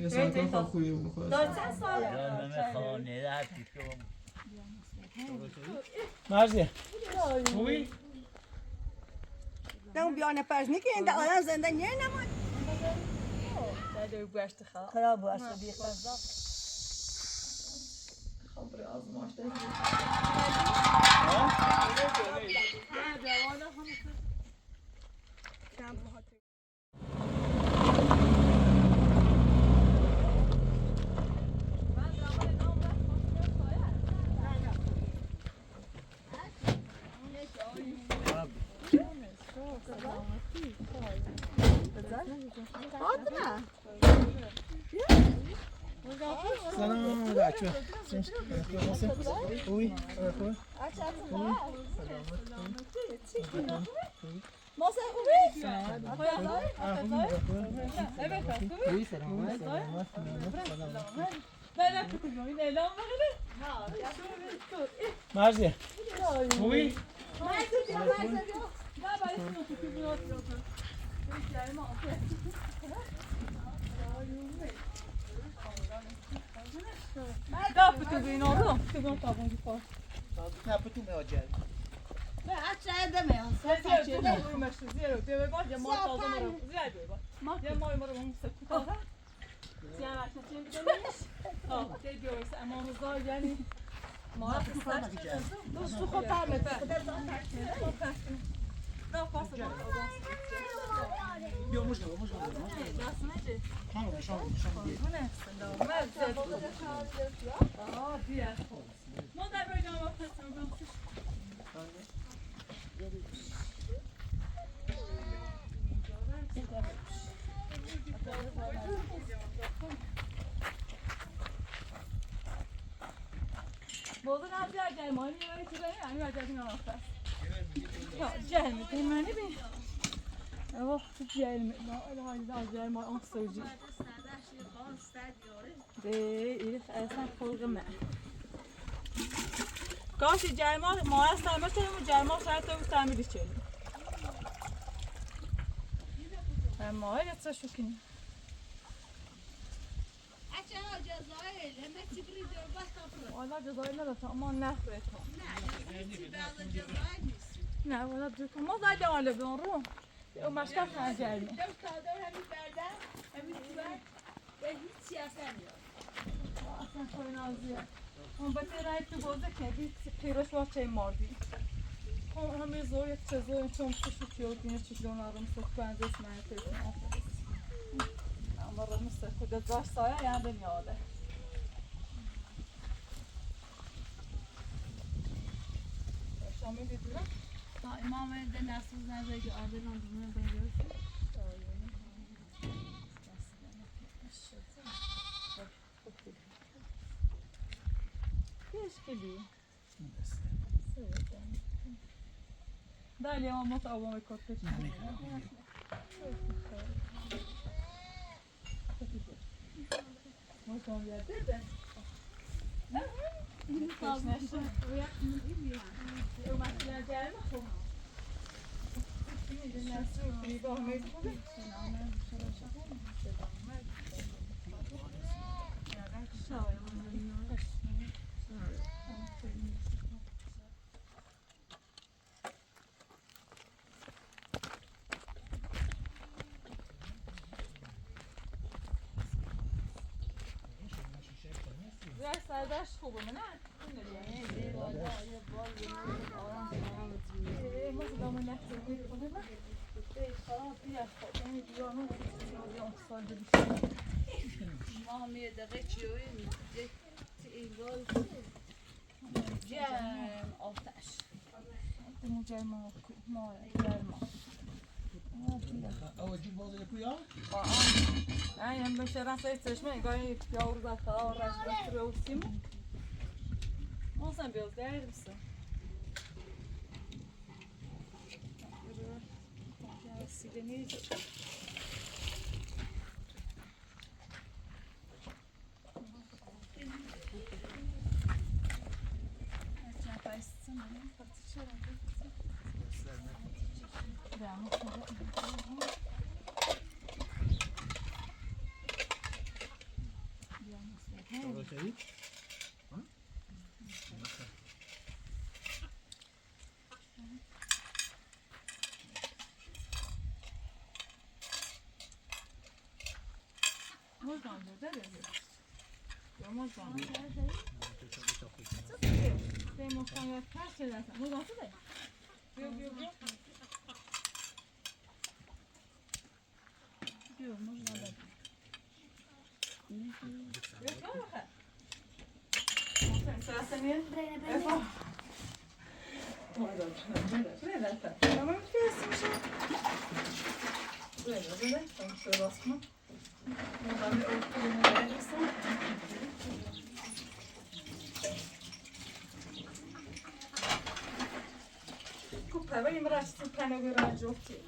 یه سال کار خوبی بخواد. داد چند ساله؟ خانه در پیشم مرزی خوبی؟ نه اون بیانه پرزنی که این ده آدم زنده نیه نماد ده بوشت خواه خراب باشته بیه قضا خبر آزماش ده سلام بچه خوبی؟ ماسه خوبی؟ مرزی خوبی؟ Kapı tübüğün oldu mu? Tübüğün tabanı koy. Kapı mi acayip? به اچه دمیان Ziyar diyor, uyumuştu. Ziyar diyor. Bak ya mal taze mı? Ziyar diyor bak. Ya mal mı? Onu sıkı taze. Ziyar açacağım bir demiş. Ha, de diyoruz ama onu da yani. Mal kısa. سو خود پرمه Ne yaparsın? بیا مش دو Bu ne? Aa, diğer. Model böyle ama pasını Bozuk abi acayip mani böyle çıkıyor yani acayip ne yapar? Ya acayip değil mi ne bi? Evet acayip mi? Allah Allah acayip mani on soji. De iyi esan kolgum. Kaç cayma maya sayma çelim cayma sayı tabii tamir içelim. Ben maya yatsa şu kin. Valla Cezayir'le de tamam nefret. Ne valla dükkan ma zaten öyle bir onu. O başka tercih mi? Aslında koyun ağzı ya. Ama bateri tu boza kedi piroş var çay mardi. همه زور یک چیزی چون خوشی کیوت اینه چیزون آرام سخت بندش منطقه اما راه مثل خود داشت سایه یعنی بمیاده شامی دیدیم امام ده نسوز نزدی که آدم آدمونه بگیرسی. Keşkili. Dalje imamo ovo kod pečke. Možda on je dede. Kaç nešto? Umakina gelme ho. Şimdi de nasıl bir bahmet bu? Biraz serdar خوبه نه؟ مثل دامن نفسه میکنه نه؟ خلاص بیار یعنی دیوانه سال ما هم یه دقیقه چیوی ایگال جم آتش دمو جرما ما جرما اوجی بازی کویا ay hem beşer rastlayıp seçme gayet yavru da falan uğraştırıyor sim. Olsan biraz değer misin? Sileni خیلی Mozgão, eu mozgão. Tem mozgão ya ters edersen. Mozgão da. Yok. Yok, mozgão da. Yok ama. Sen seni. Efa. Böyle. Tamam kesin şey. Böyle. Tamam şöyle basma. Buradan bir örtülüğünü verirsin. Kupa ve imraçsın pano gören çok ki.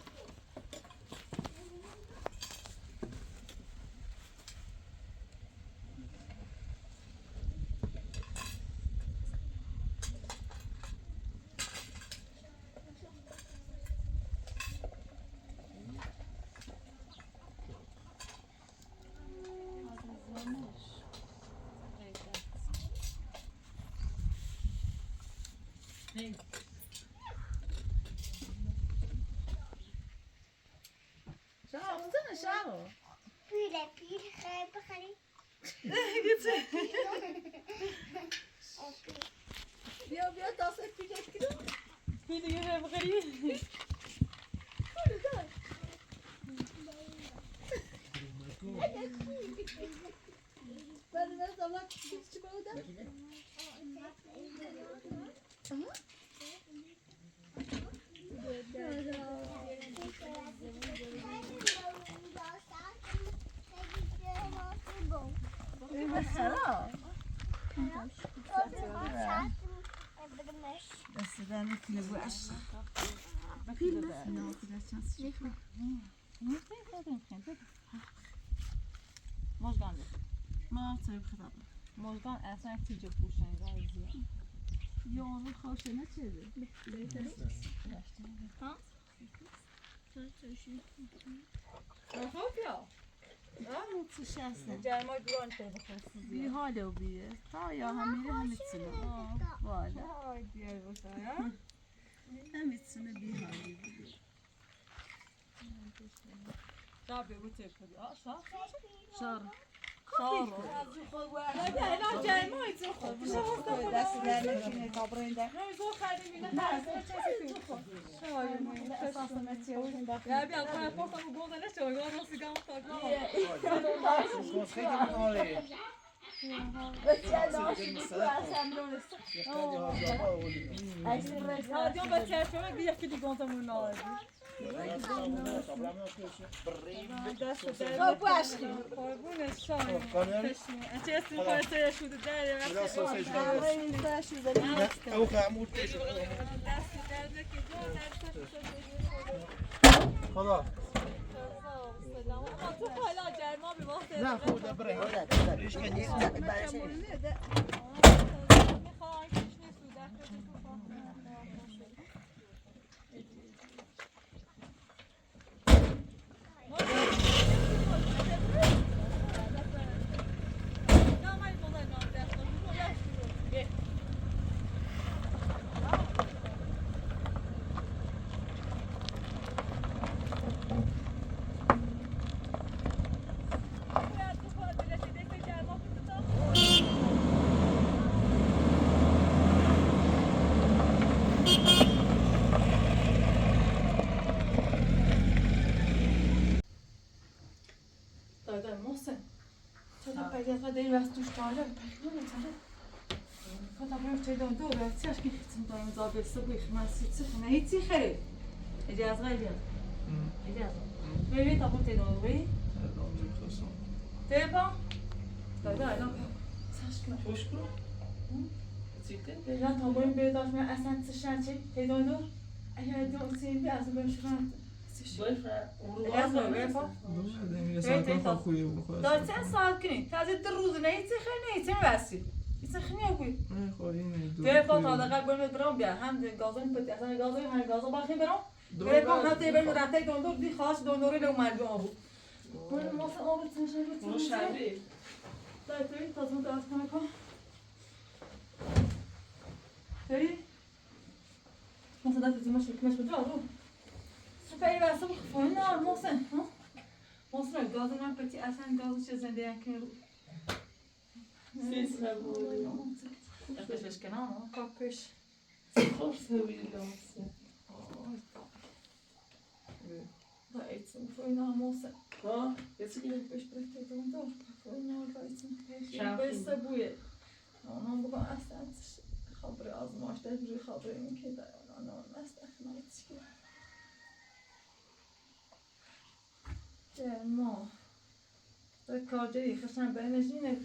Şao. Pile خیلی بخری. بیا دست پیله کردم. Bir de yere bakayım. Ben zaman çıkmadı. Mesela. بس ده مثل وعش Mozgan. ما تعرف خطاب Mozgan eser tüccar kuşan gayzi. يوم خوشنا كذا Çok ya. متشاسه Gelme duran şey bakıyorsunuz. بي هاله وبيه تا يا هميله هم تسنه والا Ay diğer boşa ya. هم تسنه بي هاله Tabii bu tepki. Aa şah. شار Şah. Hadi helal gelme ayıcı. Bir şey olsa دست در نکنه کابرین در ne zor kalbimine tersi çekiyor. Şahim. اساس متي وين داخل Ya bir akşam postam bu golda ne çalıyor? Ben nasıl gam takla. خیلی ماله Ya diyorum ben çerçeve bir yakı di gonta mı lazım. خب واشکی Bu ne şahim. Açı esin koysa şurada der. کابرین در شو زدی او خامور تشو خدا Ama çok hala gelme bir vakit. نه خدا بره ریش کنی داد چند ساعت کنی تازه در روز نیتی خیلی نیتی وسی اینا خیلی خوبی به پا تا دقیق بریم برام بیا هم گازون پتی اصلا گازون هم گازون باقی برام به پا هم تی بریم رفته دندور دی خاص دندوری لو مرگ آبو من ماست آب تنشن رو Dajte, to smo teraz kanako. Hej. Måste därför så mycket mer bra då. Så för jag så förna måste, ha? Måste jag gasen man petit asan gasen så sen det kan. Ses här borde. Jag ska fiska nå, kapisch. Forse vill jag se. Da är det så förna måste. Ja, jag tycker det. Fisk på det då. Förna da är det. Bästa boje. Ona bu asan خبر آزمایش در روی خبر این که در آن استخدام چیه؟ ما در کاری خشن به انرژی نه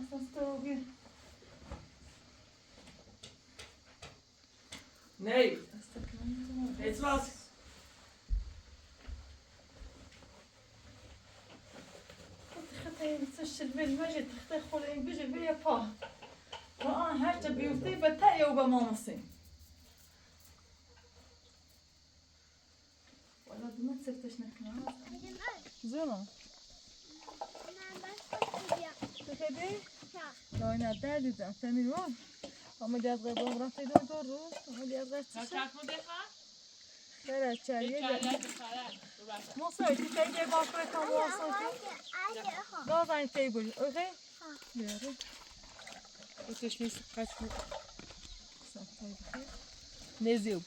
اساس تو Nej, ett svart. خطأ تسجل بالمجد تختار خلين بيجي بيا با وأنا هرجع بيوتي بتاعي وبمامسي ولا ما تسفتش نحن زمان تحبي؟ لا أنا دادي ده تميلون أما جات غير براسي دور روز أما جات غير ترى تشاري ما صار تيجي باكر كم واصل لا زين تيبل أوكي يا Ateş neyse kaçma. نزيو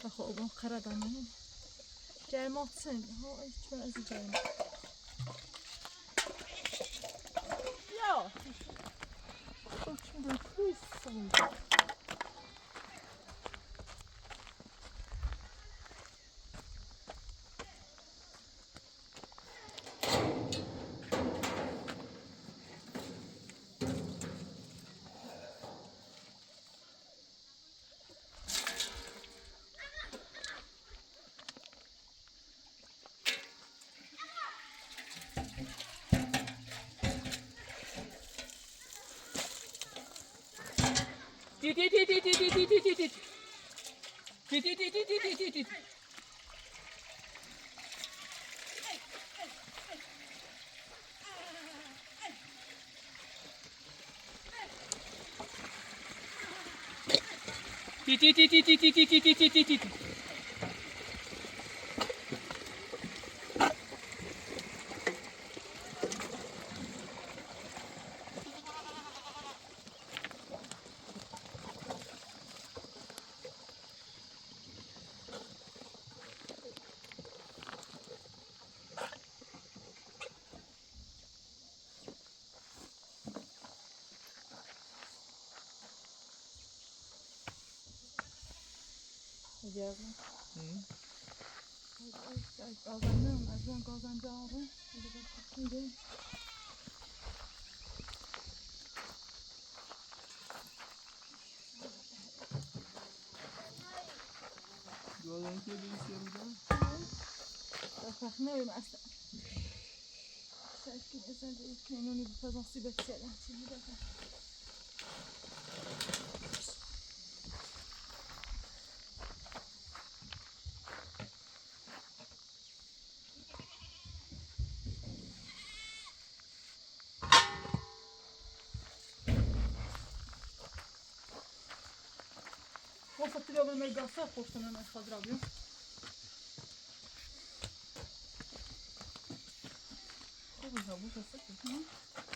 تاخذون قردانه جاي ماتسن هو ايش شو از جاي يا شو بكويس اجازه از اون گازم داره Gördün ki bir şey burada. فهمه مثلا شايفين اذا كانوني بفازونسي بتسالة تيجي دابا وصلت اليوم الميقاصات وصلنا من الخضراء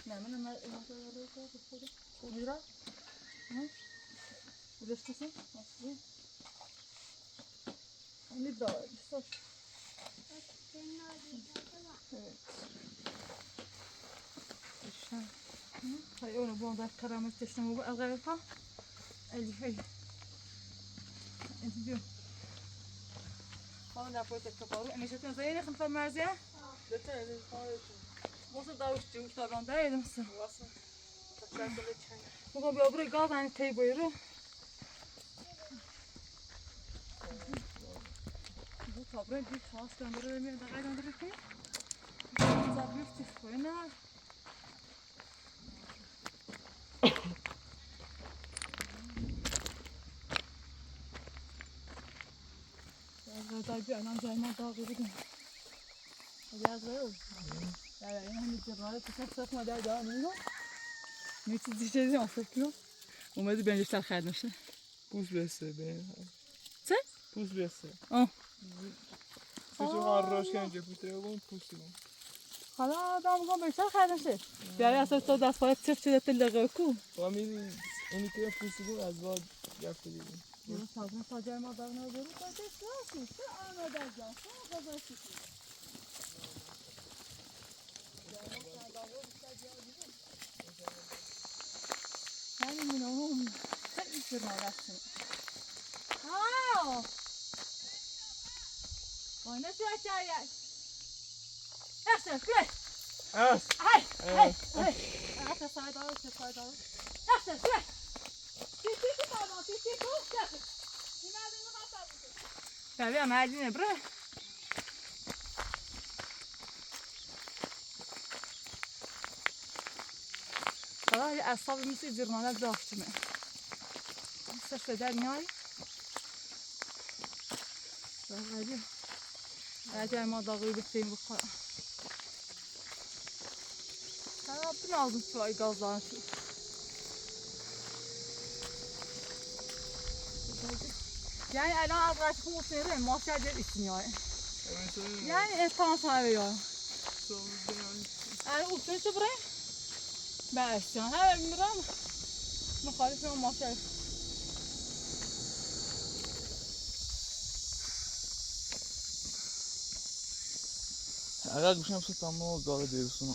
نعم أنا ما خضرة وليش تسمع؟ نبدأ بالصوت هاي أنا بون ذاك كرامة تشتمو بقى غيرها اللي هي انت بيو هون دافوت التقارو أنا شفتن زي خلفة مرزية وصل داوشتي وطبعا دايد مثلا ممكن بيابري قاعد عن تيبويرو طبعا دي خلاص تندرو مين دقيقة تندرو كي زابيو تفوينا دايبي أنا جاي ما داغي بيجي. در این همین جرنال تصفح مادر دارم اینو میتونی چیزی آفریقا اومدی بنجشتر خرید نشه پوست بسته بین چه؟ پوست بسته آه پوستو هر روز کنجه پوستی کن حالا دام میگم بنجشتر خرید نشه بیاری اصلا تو دست پایت چفت شده تلقه کو و میدی اینی که پوستی کن از بعد گفته دیدیم سازمان ساجر ما در نظر رو باید اصلاحی چه آماده جان چه بزرگی یعنی منو خیلی جرمان رفتیم آه باید شاید جایی هسته بیای اس های های های هسته سای دارو چه سای دارو هسته بیای تیتی بابا تیتی تو بیا مردینه بره حالا یه اصابی مثل جرمانه داختمه سرش در نیاری بگردیم اگر ما داغوی بختیم بخورم حالا بنازم توی گاز دارم شد یعنی الان از قرش خون مصنیره ما شاید جد ایستنیاره یعنی انسان صاحبه یارم الان افتونه چه برای؟ بس جان همه میرم مخالف من ما شاید اگر گوشم شد تمام گاله دیرسون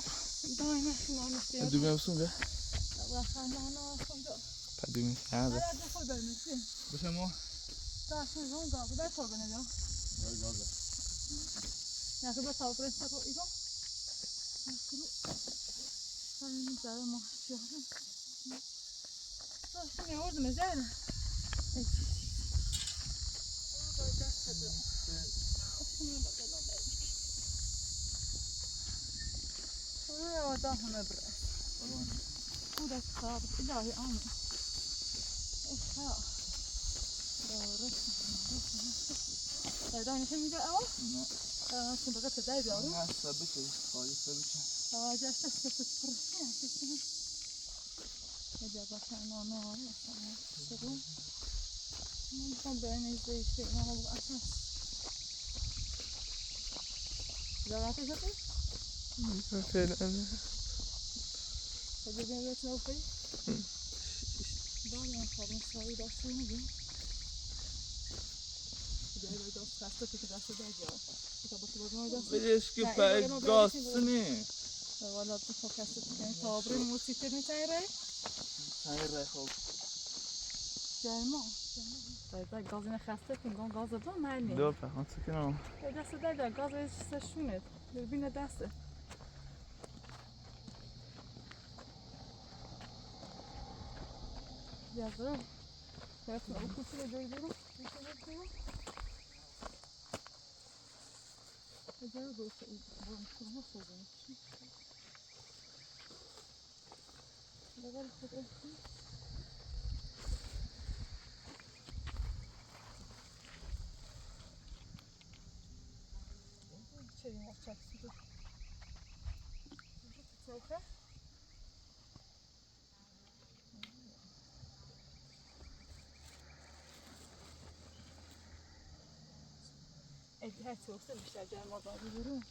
دائما شما میستیم دوباره بسون به وخندانا خونجا دوباره هذا هر از خود برمیشیم بس ما داشت میزون گاز در خود بنیدم نه تو به تاو برسه رو ایران همین زده ما شیارم داشتی میوردم زیره ده همه بره خودت خراب الهی آمین اشتاق داره دایده نشون میده اول؟ نه چون بقیت دای بیارو؟ نه ثابته خواهی ثابته جاشته سفت پرشی هستیم اجا باشه نانو آره سرون من بخوام به این ایزده ایشته اینا ها بگو اساس زرانته شدی؟ فعلا خب بگیم بیت نوفی؟ داری هم خواهد مساوی داشته میگیم بیایی دست خسته که دست داری بیار بدش که پای گاستنی والا تو خب کسی کنی تابره موسیقی میتایی رای؟ تایی رای خوب جرما باید گاز اینه خسته کن گاز دو مرنی دو پخان سکنم دست داری بیار گاز سشونه ببینه دسته یازده یازده او کسی رو جایی برو اجاره دوسته ای برم کنم سازم بگر خود افتی چه این وقت چکسی تو هر توسته بیشتر جمع آبادی برون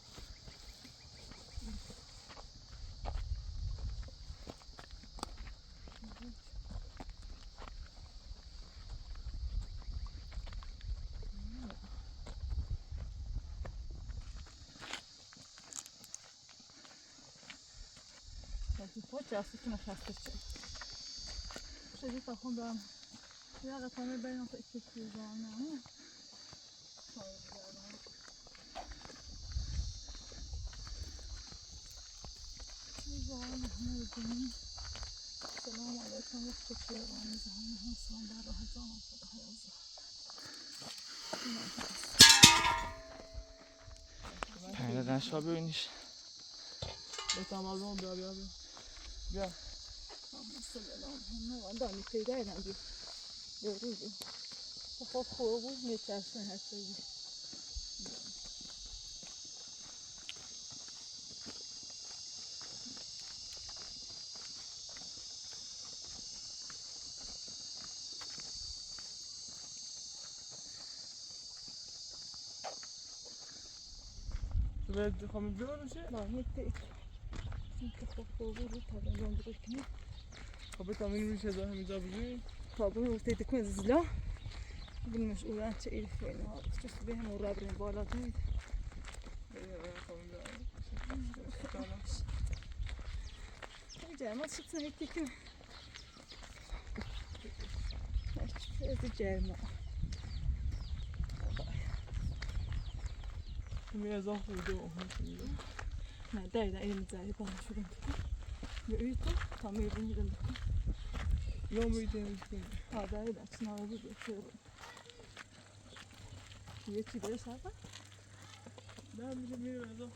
پاچه هستی که نشسته چه شدی تا خون برم یه قطعه بینم تا ایکی کیزانه سلام علیکم وقت خیرانی زمان حسان در راه جانم خدا حیازه دقیقا شا ببینیش بتام آزمان بیا بیا بیا بیا سلام نه دانی پیدا ایدم بیا بیا رو بیا خب خوب بود میچرسن هر چیزی باید خواهم بیارمشه؟ نه یه اینکه خب بود تا بنجام کنی خب تامین میشه ده همینجا بزنی تا برو تیت کنی زلا بنمش اوران چه ایل فعلا چه به هم اورا بریم بالا تید جرما شفت هیچی که از جرما میازم خودو نه در این میذاری با شدن میوید تا میبینیم یا میتونیم ها در این اصلا بود یه چی داره سر نه میشه میرم ازم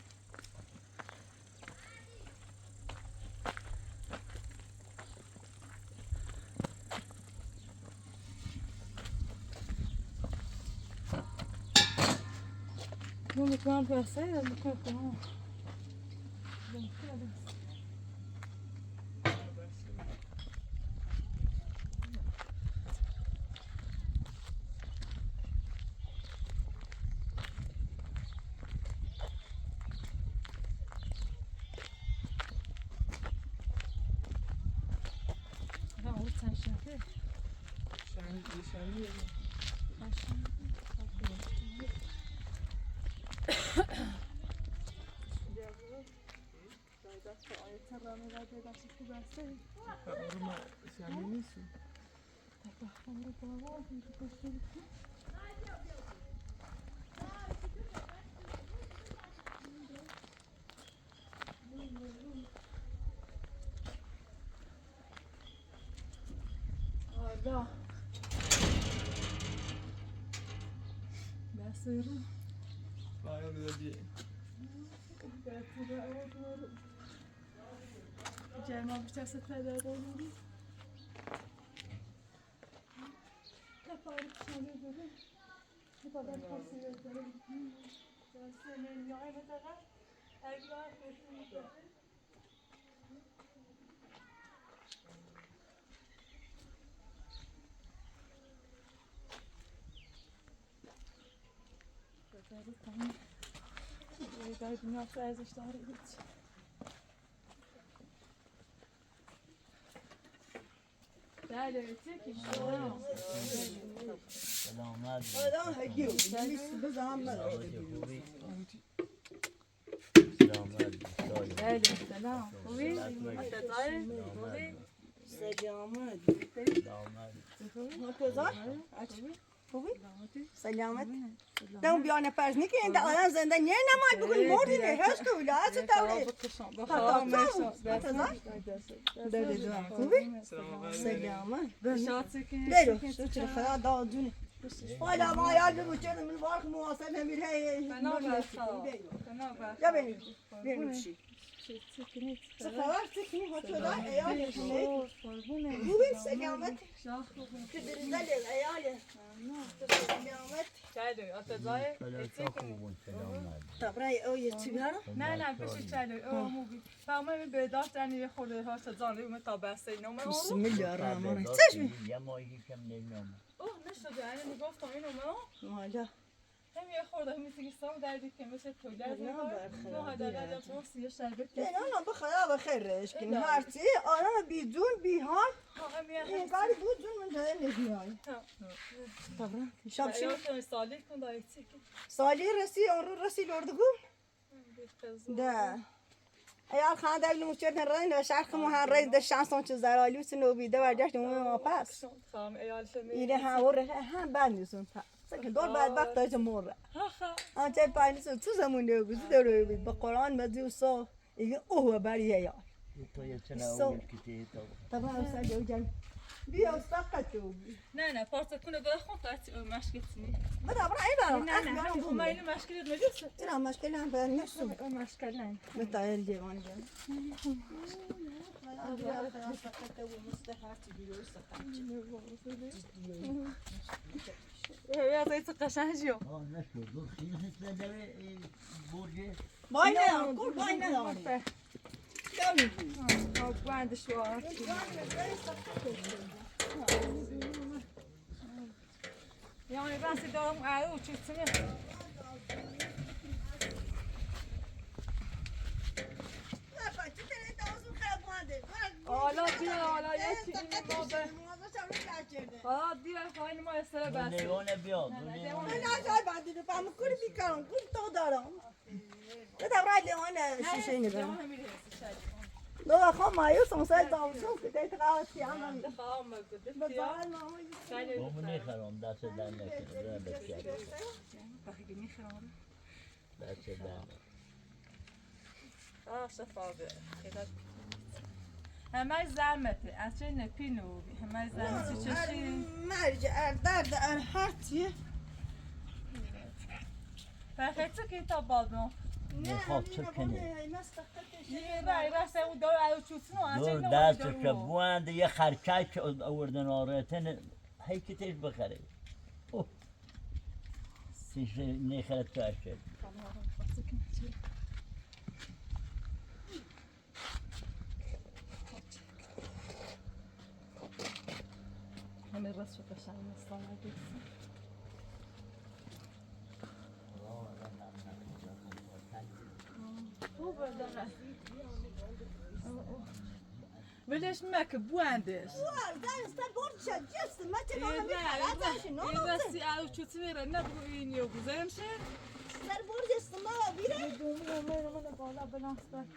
Non, mais quand on peut faire, on peut faire. Da. Besserim. Bayağı güzel bir Cerma bıçaksa peder olur. Kaparıp şöyle böyle. Bu kadar kasıyor böyle. Senin yağı ne kadar? Ergiler kesinlikle. Tamam. Böyle dünyası erzişleri hiç. Değerli öteki سلامت آدم هگیو میست بزنم خوبی سلامت değerli selam. خوبی؟ متدای؟ خوبی؟ سلامت سلامت مرتضی خوبی؟ سلامت دم بیانه پرزنی که این آدم زنده نیه نماد بگوی مردی نه هست که ولایت توله مرتضی خوبی؟ سلامت برو چرا خدا دادونه حالا ما یاد بگو چرا من وارخ مواصل همیر هی یا بریم چی چه خبر چکنی ها شده ایاله خوبی سلامت که دریزده ایاله سلامت چایلوی آتزای؟ سلامت تبرای او یه چی بیارم؟ نه بشی چایلوی او موبی فهمه به داشت یعنی یه خورده ها شدزان روی تا بسته اینو من بسم الله الرحمن الرحیم چشمی یه ماهی کم نمیام اوه نشده یعنی میگفتم اینو من مالا هم یه خورده همی سیستم دردی که مثل توله از این کار نه هدر از اون سیه شربت نه با خدا بخیر رش کنی هرچی آدم بی جون بی حال این کاری بود جون من جای نمیای تبرا شب شب شب سالی کن دایی چی سالی رسی اون رو رسی لردگو ده ایال خان دل نموچر نرین و شرخ مو هر رین ده شانسون چه زرالی وسه نوبیده برگشت ما پس خام ایال شمی ایره هم بندیسون تا سکن دور بعد وقت دایت مور آنچه پایینیسون تو زمون نگوزی داره بید با قرآن مزی و صاف ایگه اوه بریه یا تو یه چنه اول کتی تو طبعا استاد جوجان بیا ساقطو نه پارت کنه داره خون قاطی مشکلی بدا برای برام نه ما اینو مشکلی نمیشه چرا مشکل هم بر نیست مشکل نه متعال جوان جان یا زیت قشنگیو آه نشد دو خیلی هست نداره برجه وای نه کور وای نه او باند شوار یعنی بس دارم آلو چیزی حالا دیرم خواهی ما استره بسته لیوان بیا من نجای بندیده فهم کلی بیکارم کلی تو دارم بدم رای لیوان شیشه اینه برم دو خواهم مایوسم سای دامشون که دیت قواتی هم خواهم بگده بزال ماما بابا نخرم دست در نکنه بسیار دست در شفاقه همه زحمته از چه نپینو همه زحمتی چشی مرجع درد هرچیه بخیر چه کتاب بادم میخواد چه کنه یه رای راسته اون دار الو چوتنو از چه دور دستش بوند یه خرکک آوردن آرتن هی که تیش بخره تیش نخره تو اشد همه راست شد بشن مستان نگیرسن ولش مکه بواندش این راستی الو چوتی میره نبگو اینی و گذارم شه سر برج استما بیره دومی من بالا بلانس دارم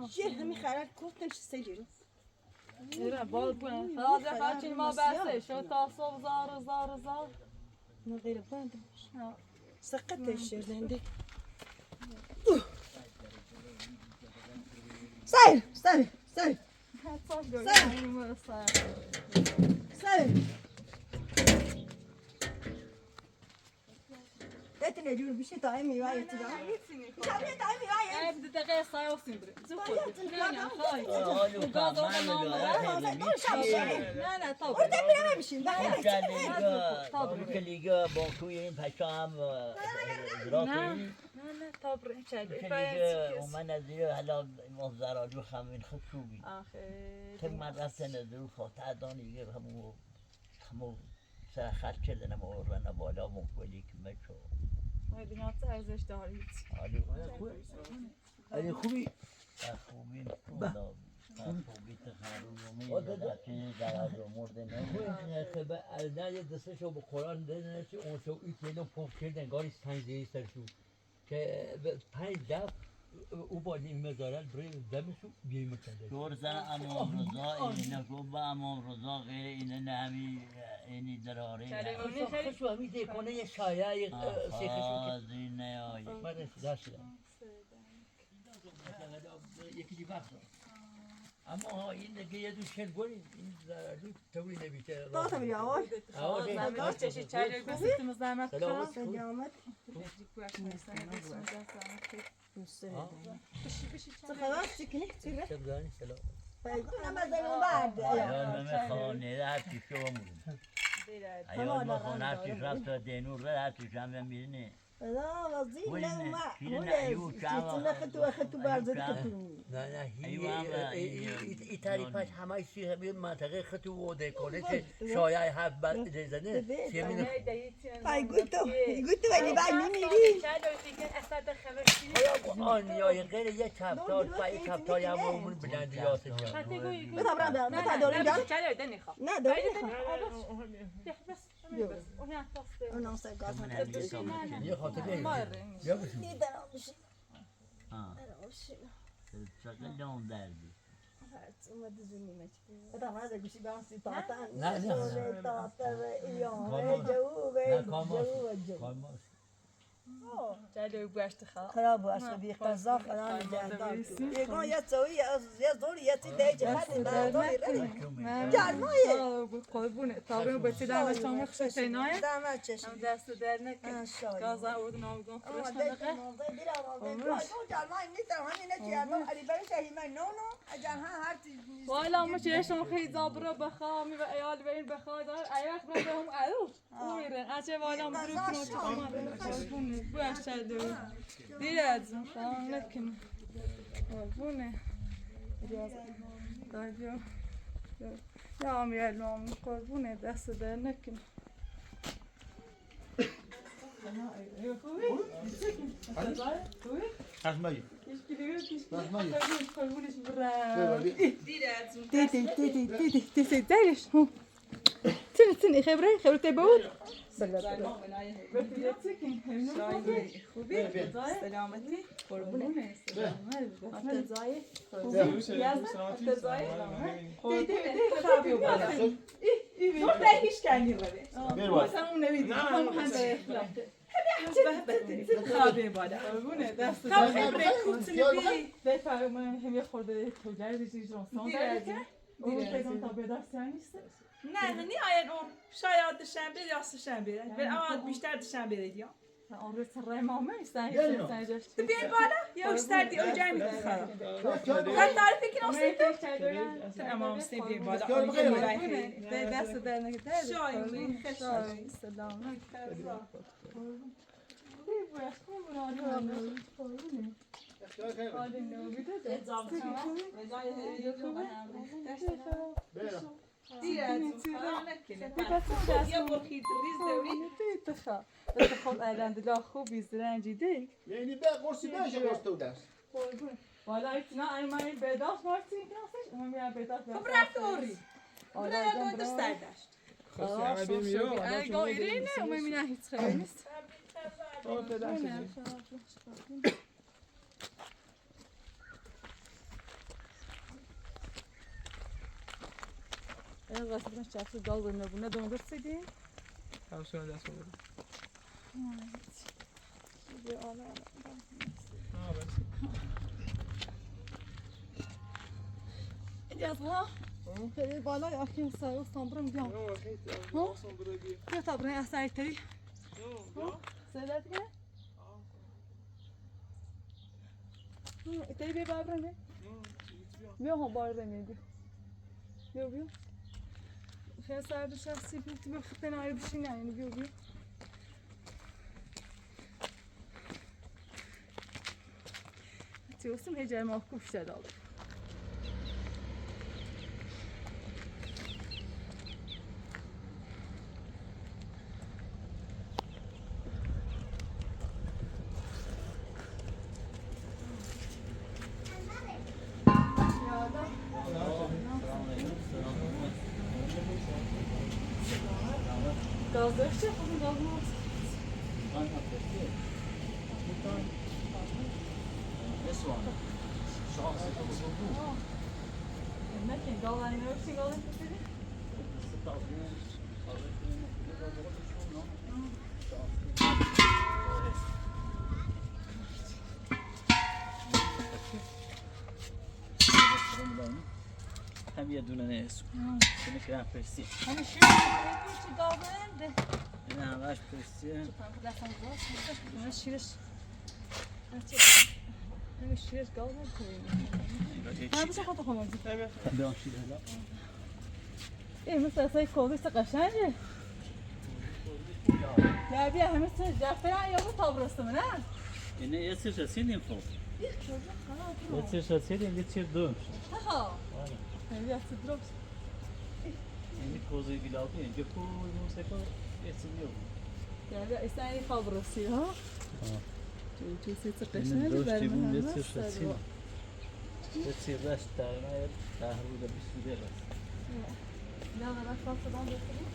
چیه همین خرد کفتن سیلی رو ایره بال بوین فاده هرچی ما بسته شو تا صبح زار نه غیر بند سقطش شدنده سیر دتني جور بشي تايمي واي تدا شابي تايمي واي ابد دقيقه صايو سندري زوق نه طب ورده بلا بمشي لیگا بانکوی این پشا هم زراعتی نه طب لیگا اومن از دیگه حالا مزرعه خمین خود خوبی که مدرسه ندارو فاتح دانی همو سر خرچ کردن ورنه بالا مقبلی که مچو دنیا تو ارزش دارید علی خوبی خوبی خوبی تخارو میاد در مورد نه خب الان دستشو به قرآن دادن چه اون شو ایتونو پمپ کردن گاری سنگی سرشو که 5 دفعه او با این مزارل برای دمشو بیایم کرده دور زن امام رضا اینه گفت با امام رضا غیر اینه نه همی اینی دراره خشو همی دیکنه یه شایعه سیخشو که اینه آیه من داشتم یکی دیگه اما این دیگه یه دو شل گوی این دو توی نمیشه طاطم يا زحمت چشی چای بسیتم زحمت سلامت سلامت خلاص تكني تسير شكرا سلام فيقولنا ما زي بعد من خانه هرچی شما مون ایال ما خانه هرچی رفت دینور را هرچی شما میرینه لا وظيفة ما خدتوا بارزة نه این تعریفش همه چی همین منطقه خطو و دیکنه که شایع هفت بعد جزنه سیمین قلت ولی بعد نمیری آن یا غیر یک کفتار و یک کفتاری هم اون بلند یاسه بتابرم بتا دورين جان نه دورين انا ساقاس یه خاطره یا بشین چقدر دام دردی ما دزوني ماشي بتا ما هذا قشي بانسي طاطا لا طاطا يوم جو جلو باشت خا خراب واسه بي قزاق انا جاندار يقول يا تسوي يا زول يا تدي جهاد جارمايه قربونه طابون بچه در شما خشتینای دامات چش دست در نکن گازا اود ناوگون فرش نده والا مش يشون خي زابرا بخامي وعيال بين بخادر اياك بهم الو ويرن اجي والا مدرك نوت باش تدو ديرز لكن قربونه طيب يا عمي يا قربونه دست در نکن خوبی؟ خوبی؟ حتمایی حتمایی قربونش برم ببری دیدی درش تنی خبره تبود خوبی؟ سلامتی؟ قربونه هیچ کنی بده مثلا اون نمیدی خرابه بالا قربونه دست بفرما هم یه خورده توجر دیجی جانسان داره که اون پیدان تا به دست نیست نه نهایت اون شاید شنبه یا سه‌شنبه اما بیشتر دوشنبه یا آن رو سر مامه استن تو بیاین بالا یا بیشتر دی اونجا میخوام هر تعریفی که نوشته اما مستیم بیاین بالا به دست در نگه شاید سلام خب الحمدلله خوبی زرنجیده یعنی به قرصی بشه قرص تو دست والا ایتنا ایمانی بداخت مارتی کناسش اما میام بداخت خب رفت اوری نه دو دست داشت خاصی عادی میو اگه ایرینه اما میام هیچ خیلی نیست انا غاسبنا شافوا قلبنا بنا دون درسيدين همسون دست بود يلا في بالا يا اخي مساوي صبر مجام ها يا صبر يا سايتري سلاتك تري بابرنه بیا هم بار نمیدی بیا خیلی سرد شخصی بود تو بخطه نایی بشی نه یعنی بیا تیوستم هجای محکوب شده آب Gaz dövüşecek mi? Gaz mı olsun? Ne ki? Gaz aynı ölçü gaz yapıyor. هم یه دونه نیست اینه که هم پرسی Hani şu çi gaz nerede? اینه همش پرسیه Hani şiriş. Hani şiriş gaz nerede? Ha bu sefer tamam. بیان شیره لا İyi mesela say kolduysa قشنگه. Ya bir همه سر جعفر یا bu tabrası mı ne? اینه یه سیر رسیدیم خب یه سیر رسیدیم یه سیر دوم Ha. Yani ya sıdrop. اینه کوزوی گلابی اینجا کوز موسیقا یه سیر yok Yani sen iyi tabrası ha. Çocuk sesi اینه قشنگه دوش دیبون یه برام. سیر رسیدیم یه سیر رست تقریبا یه تحرول بیسوده رست Ne kadar fazladan götüreyim?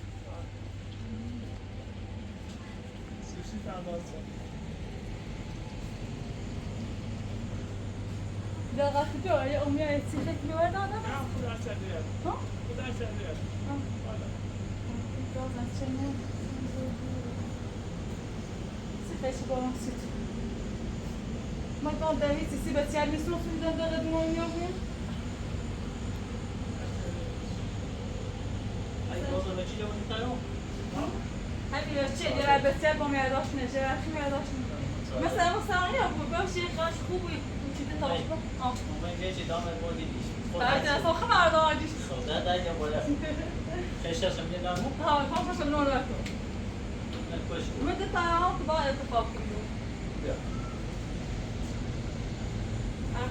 سوشی تندازه Ya gazeteci ya umya etsizlik mi var da adam? نه خدا سریعت ها؟ خدا سریعت Bazen çene. Süper şey olan süt. Maintenant David si Sébastien mais son süt dans le monde yok. ای بازا به چی جوانی تایو؟ Hadi ya şey ya Sébastien با میاداش نشه وقتی میاداش. مثلا یا باشه قاش خوبی چیزی تاش با. من یه چی دامه بودی نیست بعد از آخر مردادیش. خدا دایا بالا خشتشم یه دامو ها خوشش نور تو. نکوش مدت تا با اتفاق میفته. بیا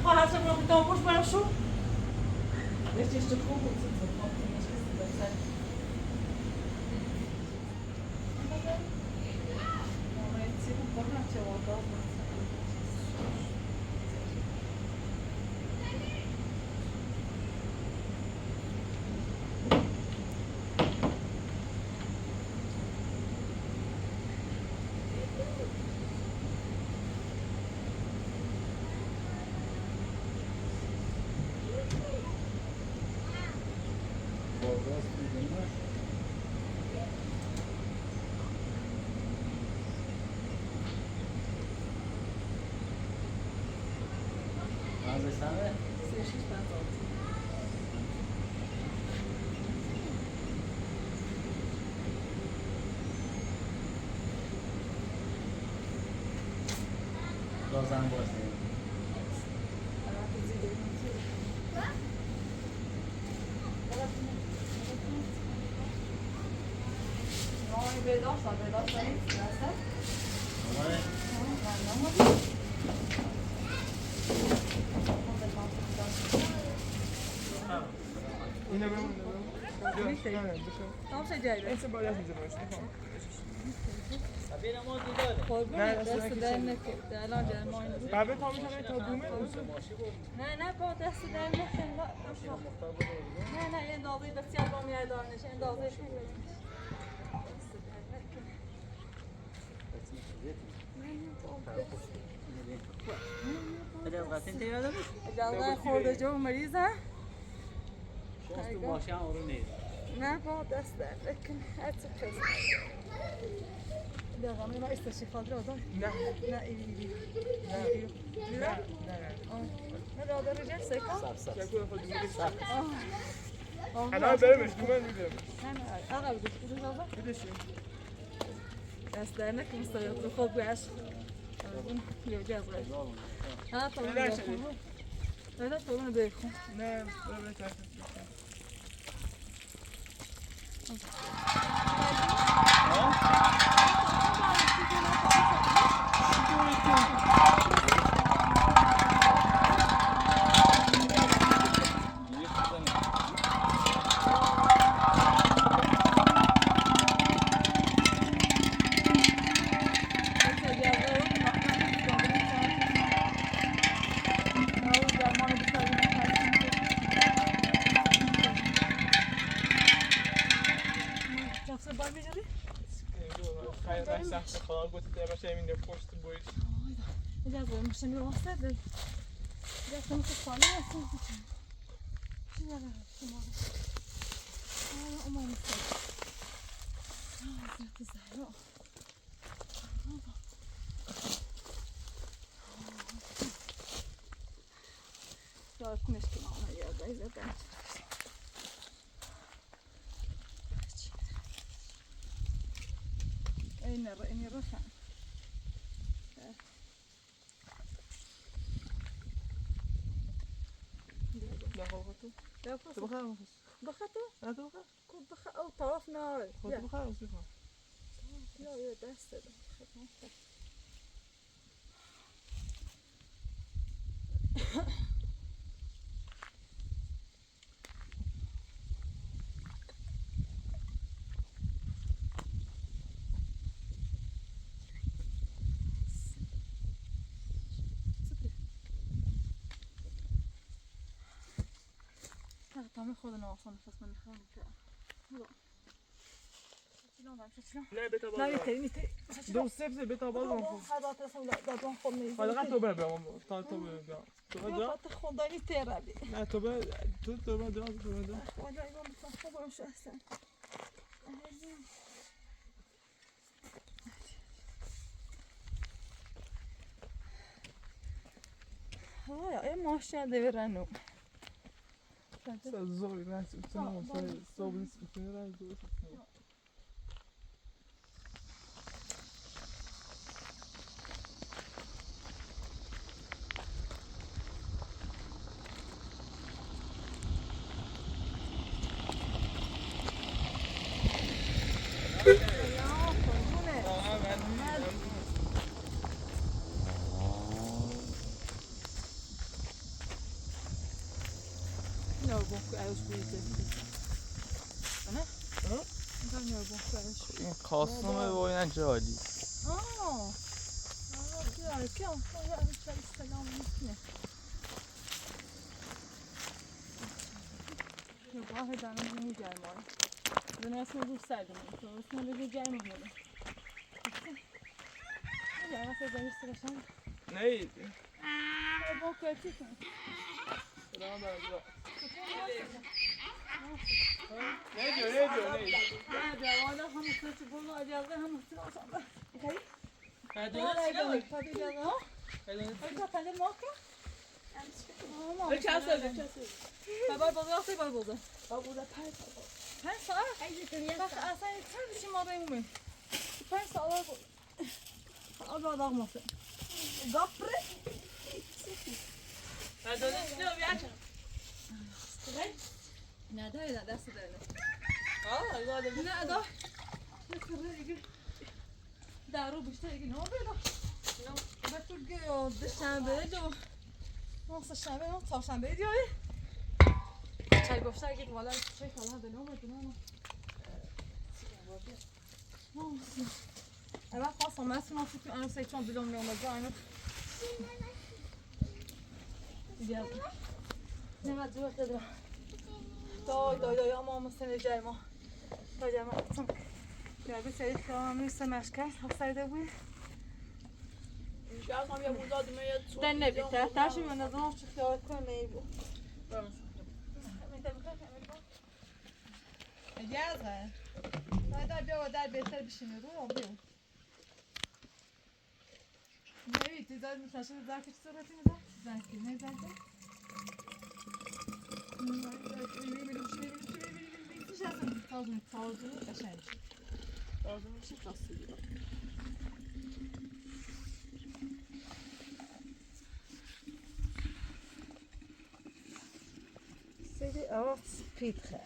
خواهر شما خودم خوش برم شو. jeszcze خوب بود. لازم باشه اینو بمون تمام شد جایده ایسا باید از اینجا باشه قربونه دست در نکرد الان جای ما این بابه تا میشنه تا دومه نه با دست در نکن نه این داغی بسیار با میادانش این داغی اجازه خورده جو مریضه نه با دست در نکن هر چه کسی دقیقا ما استشفاء را دار نه نه ایوی نه نه را داره جه سکا شکو خود میگه الان برمش دومن میدم نه آقا بگو بابا بدشی دست در نکن مستقیل خود باش اون یه جاز غیر ها تو نه تو نه بخون نه برم تاکس خدا گفت در باشه این پشت بویش اجازه میشه میواسطه ده اجازه میشه ساله هستم چی داره شما اما میشه زیاد زهرا دارت مشکل آنها یاد ایزدن اینی روشن تو بخیر بخاطر نه تو بخیر كنت بخ او طرف نار خود بخیر وصفه لا يا دست طعم خودنا اصلا نفس من خانه نه بتا باز لا میتری دو سبز بتا باز من خود حضرت رسول الله دادون خود نیست حالا تو برم تا تو برم تو برم خاطر خوندنی ترابی نه تو برم تو برم تو برم خدا ایمان بسن خوبم شو احسن ها یا ماشین دیرانو زوی نه تو صبح میتونه رنگ درست این کاسمه با این جالی بیام سلام میکنه نگاه دارم میگرمم دنیاست روز سردم تو اسم لگه گرم میکنه یا واسه زنی سرشان نه با کتی کن سلام برات نه جوانا هم مثل بولو اجازه هم مثل آسان خیلی پنجه ماکو چه ساله بابا بازه بابا بازه بابا پنج سال اصلا چند چی ما بگیم پنج سال آبا داغ ماسه گافره نداره نه بیاچ نه داره دست داره نه داره دارو بیشتر دیگه نه بیدا نه تو دوشنبه دو نصف شنبه نه تا شنبه دیاری چای گفته اگه والا چای کلا به نام بدونم اول خواستم مسئول نفتی که انو چون بلوم میامد انو بیا نه جوه دادم دای اما مثل جای ما تا جای ما یا به سری که هم میرسه مشکل حسایده بود در نبیته ترشی من از اون چه خیال کنم نیبو اجازه باید بیا و در بهتر بشینه رو بیو نبید تیزاد میتنشه زرکی چی صورتی میده؟ زرکی نه زرکی؟ چیش هستم تازه قشنگ تازه میشه تازه سری آف پیتخه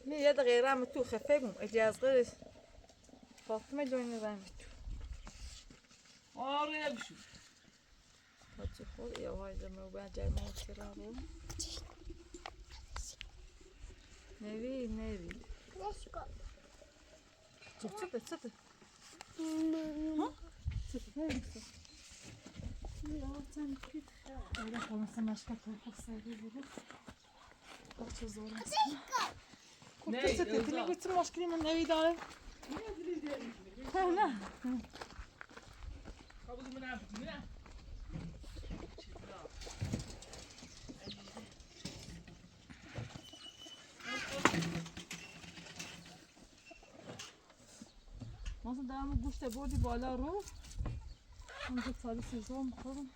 می یه دقیقه رم تو خفه بوم اجاز غیر فاطمه جوین رم تو آره نبشو تا چه خود یا وای زمه باید جای ما سرا رو نوی چپ ها چپ یا تن پیت خیلی خلاص مشکل خسته بود بچه زوره نه تیلی گویی تو مشکلی من نوی داره نه مثلا دارم گوشت بردی بالا رو اونجا سالی سیزو میخورم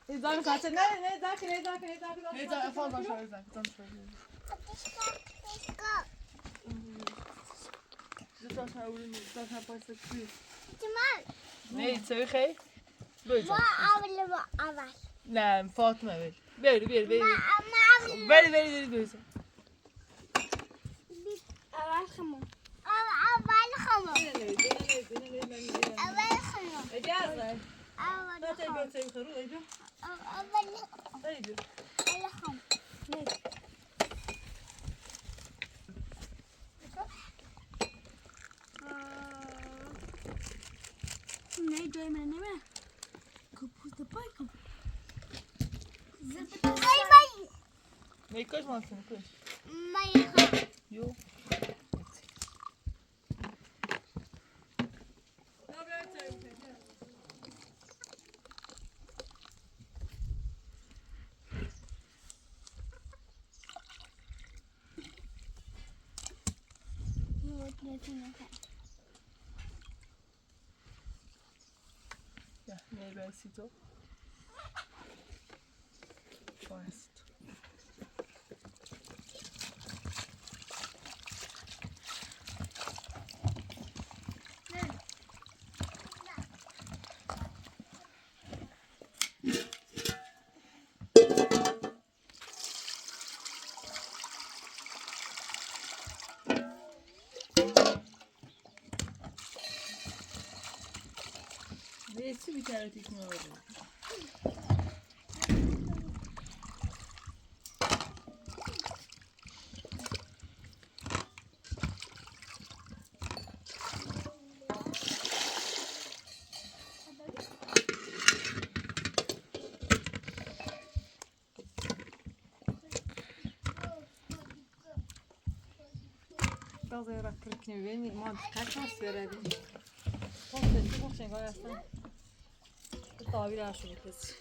İzah saçı ne zaki efendim şöyle نه تسوي خي ما أول لا فاطمة بيري بيري أول خمو إجازة أول لا تبي تسوي خروج أيده أيده خم نه جای من نمه کپوز دپای کن میکش ماشین کش یو Ya, nevesito. Questo. چی بیچاره تیک می‌آوری Bazı yere kırıkını vermeyin. Ma kaç nasıl verelim? Çok çok şey gayet. Tabir aşırı kız.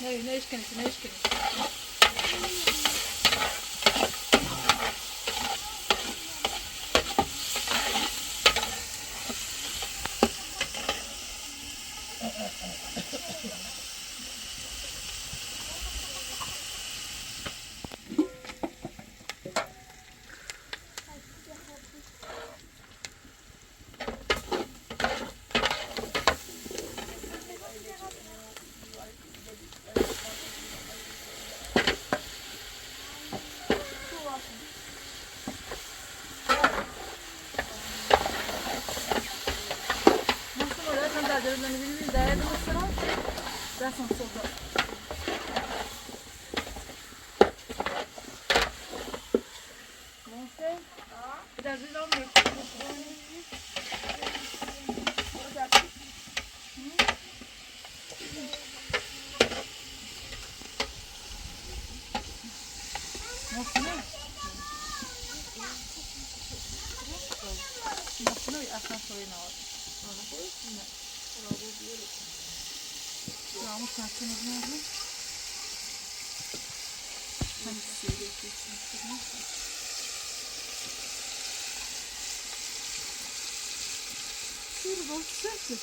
Nee. Ne işkeniz, ne işkeniz. Restons sur ça. Mon frère, t'as vu l'homme Yağmur saatimiz nerede? Hani suyu geçiyorsunuz. Şurada bakacak.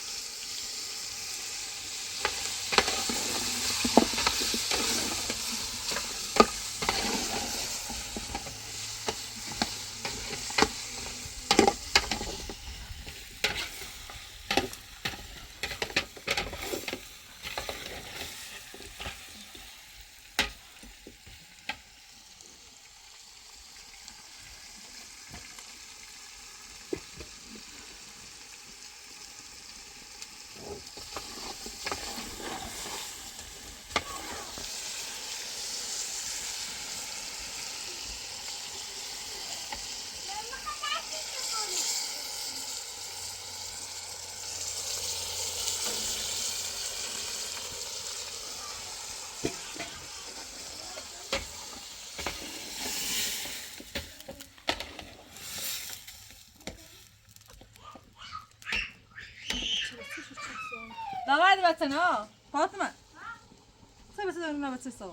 Давай, давай, ها فاطمه سيبها تدور لنا بتصل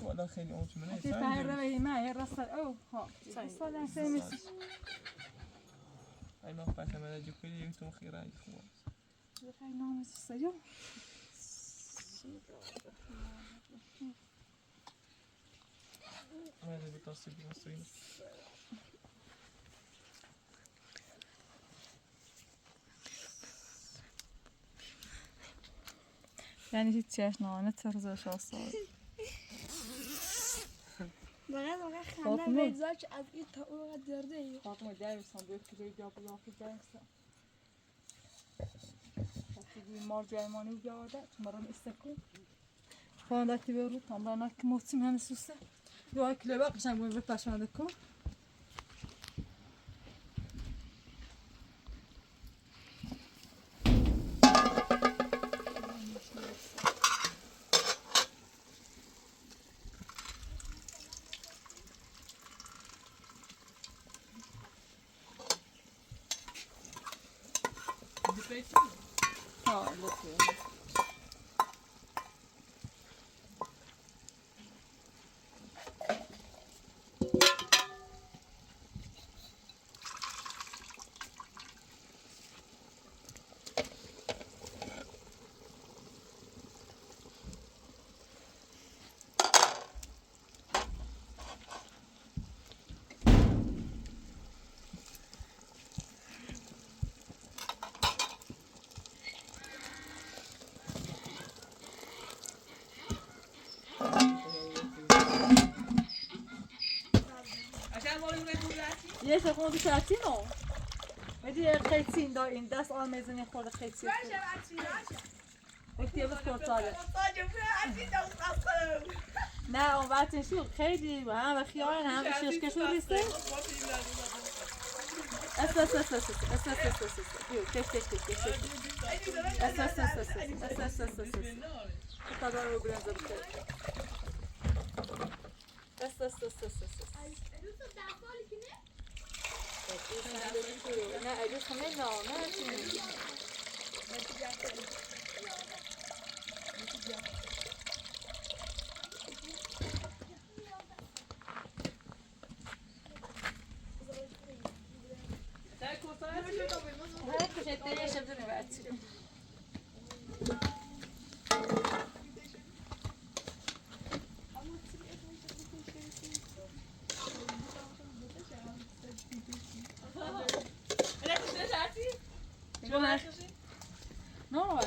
ولا خیلی اون چمنه في فهر روي ما هي الرصة أو ها صلاة سامس ای ما فاطمه من اجي كل يوم تو خير اي خلاص خير نوم السيوم ماذا بتصيب مصريين يعني هيك شاشنا نترزق شاصات واقعا خنده بیزاش از این تا اون قد درده ای فاطمه دايما صندوق كده جاب الله في الدرس تجي مار جايماني جاده مرة استكو خواندتی به رو تمرین که موتیم همه سوسه یا کلبه قشنگ بود بپشمانده کن ها لطفا یه سخون ساعتی نو میدی خیتین دا این دست آن میزنی خورده خیتین وقتی بس کرتاله نه اون وقتی شو خیلی با هم و خیال هم شش کشور نیسته بیو تش کدار رو برنز بکن نه اجوز خمه نه چی No,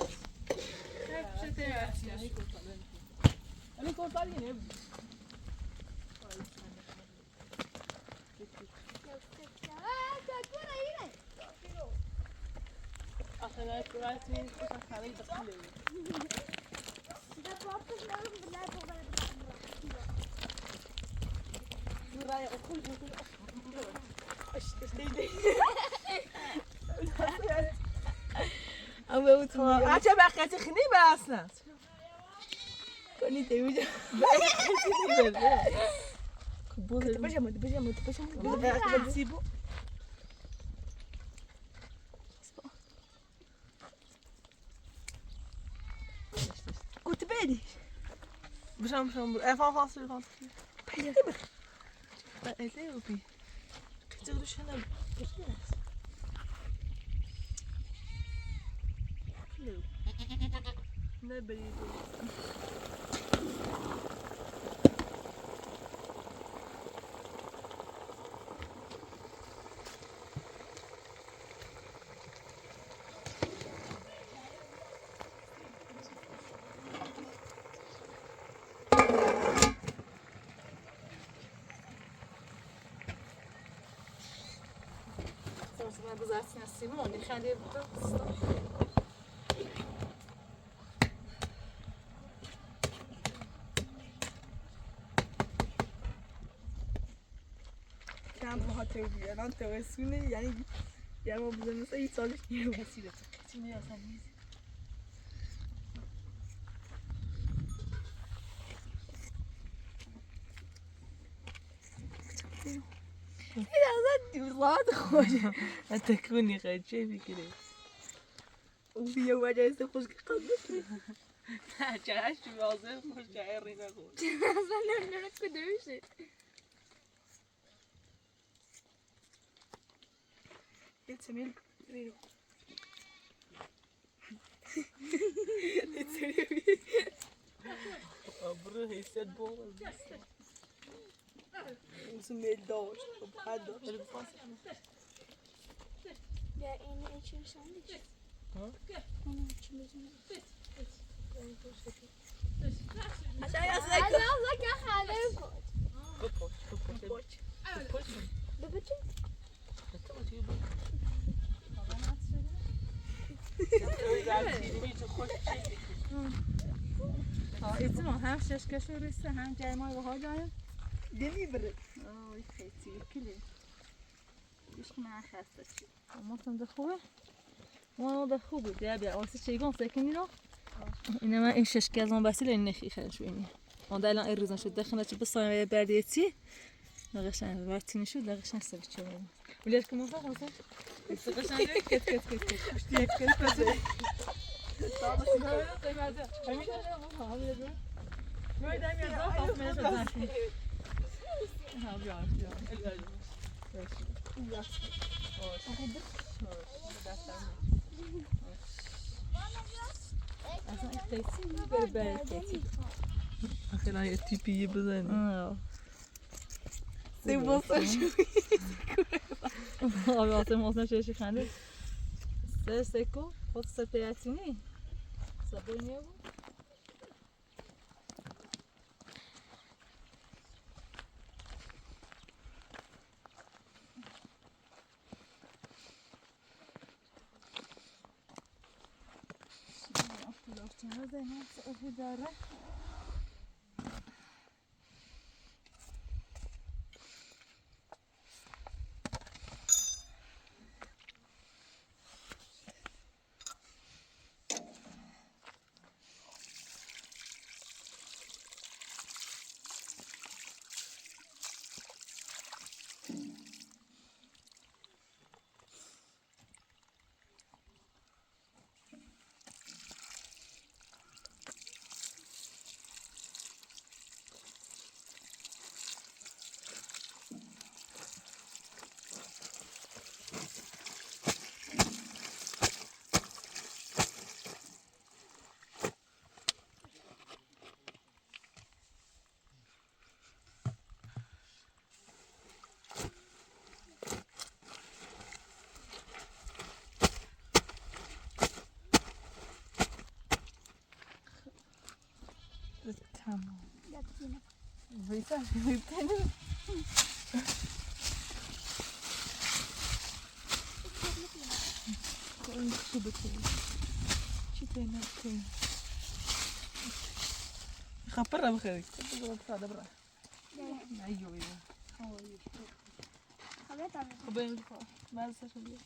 عجب بقیت خیلی برسند کنی دیوید بجم گوت بدی بشم افان فاصله فاصله پیدا بر ازه رو بی کجا رو شنم نه برید من بذارتین از سیمون میخنده بودم کم باهاته بیارن توسونه یعنی یه ما بودم مثلا یه سالش نیرو مسیره چی نیاسم نیست این ازت دیوزاد خوشه تکونی خیلی چه فکره او بیا وجه است خوش که قدر نه چهش تو بازه خوش که رینا خوش اصلا نمیدونه کده میشه It's a meal. It's a meal. Bro, he said ball. It's a meal door. Ya en için sandviç. Ha? Onun için bizim. Aşağıya Allah Allah ya hale koy. Kapat. Babacığım. ها ایتون هم ششکش ریسته هم جایمای بها جایم دمی بره آه خیلی کلی عشق من خسته چی ما ده خوبه ما ده خوبه بیا واسه چیگون سکنی رو اینه من این ششکش من بسیل این نخی خیلی شوینی اون دا الان ایرزن شد دخنه چه بسایم بردیتی نقشن وقتی شد نقشن سر چه بود ولیش که موفق واسه نقشن کت پشتی کت بده طبعا سیگار قیمت همین داره ما همین داره ما داریم یه دفعه خاص میشه زنگ ها بیا اصلا خیلی برکتی خیلی یه تیپی بزنی سی باسه آبی آسه موسم چشی خنده سکو خود سپیتینی سبونیه بود تمام ویسا ویتنی این خوبه چی تینه تین خبر را بخیری ساده برا ایو خب این مزه شد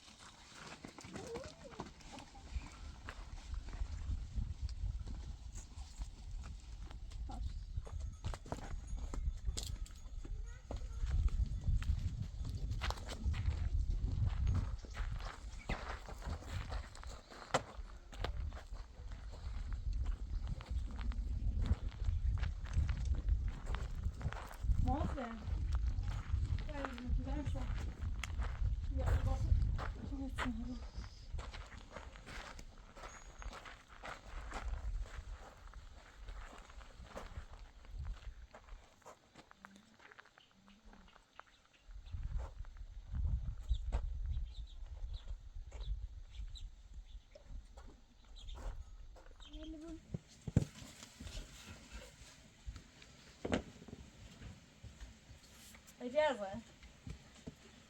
اجازه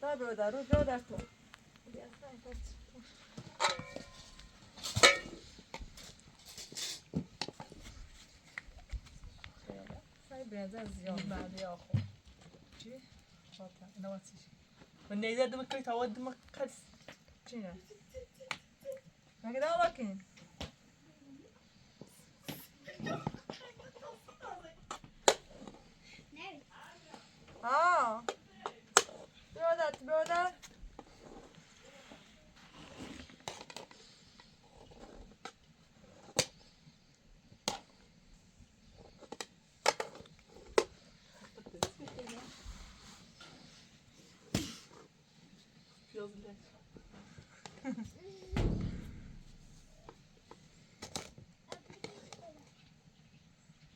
تا برادر رو برادر تو سعی برنزه زیاد بعدی آخو چی؟ شاطر نواتیش من نیده دم کی تاود دم کس چی نه مگه دام بکن برادر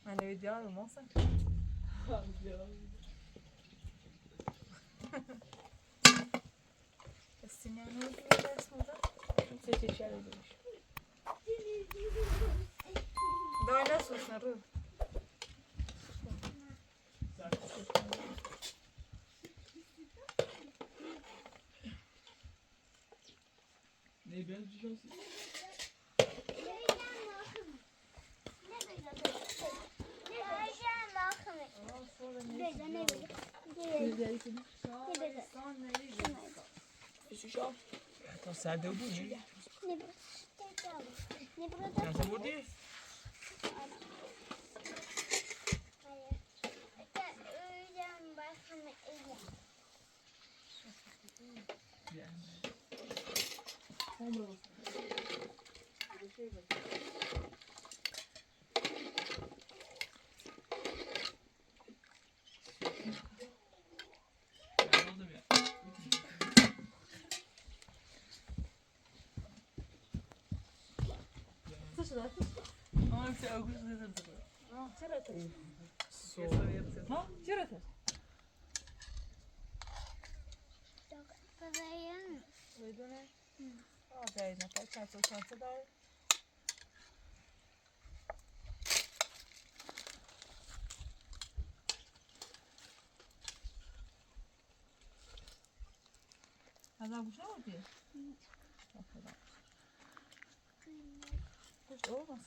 من ویدیو رو ماسن استینیانو درس میدم چه چرا دیش داینا سوسن رو Ne ben bir şey تا سرده بودی؟ چند بودی؟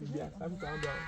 بیا سب کن دارم.